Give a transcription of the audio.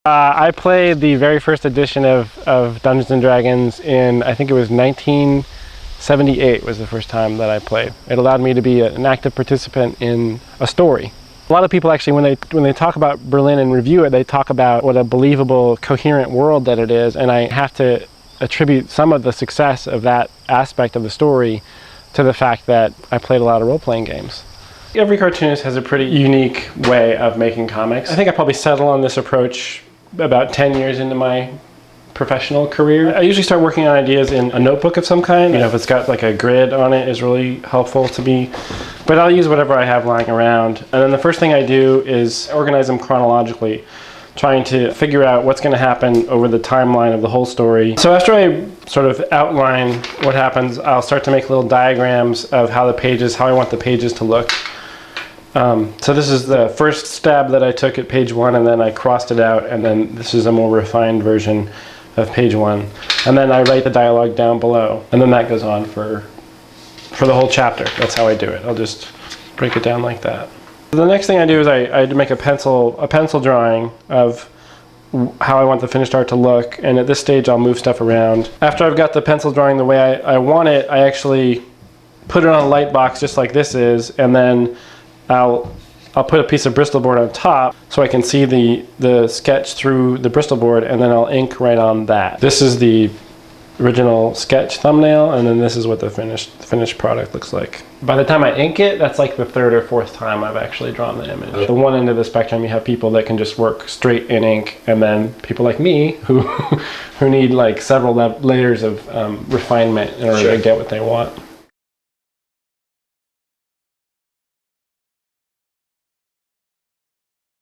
I played the very first edition of Dungeons & Dragons in, I think it was 1978 was the first time that I played. It allowed me to be an active participant in a story. A lot of people actually, when they talk about Berlin and review it, they talk about what a believable, coherent world that it is, and I have to attribute some of the success of that aspect of the story to the fact that I played a lot of role-playing games. Every cartoonist has a pretty unique way of making comics. I think I probably settled on this approach about 10 years into my professional career. I usually start working on ideas in a notebook of some kind. You know, if it's got like a grid on it is really helpful to me. But I'll use whatever I have lying around. And then the first thing I do is organize them chronologically, trying to figure out what's going to happen over the timeline of the whole story. So after I sort of outline what happens, I'll start to make little diagrams of how I want the pages to look. So this is the first stab that I took at page 1, and then I crossed it out, and then this is a more refined version of page 1. And then I write the dialogue down below, and then that goes on for the whole chapter. That's how I do it. I'll just break it down like that. The next thing I do is I make a pencil drawing of how I want the finished art to look, and at this stage I'll move stuff around. After I've got the pencil drawing the way I want it, I actually put it on a light box just like this is, and then I'll put a piece of Bristol board on top so I can see the sketch through the Bristol board, and then I'll ink right on that. This is the original sketch thumbnail, and then this is what the finished product looks like. By the time I ink it, that's like the 3rd or 4th time I've actually drawn the image. At the one end of the spectrum, you have people that can just work straight in ink, and then people like me who need like several layers of refinement in order to get what they want.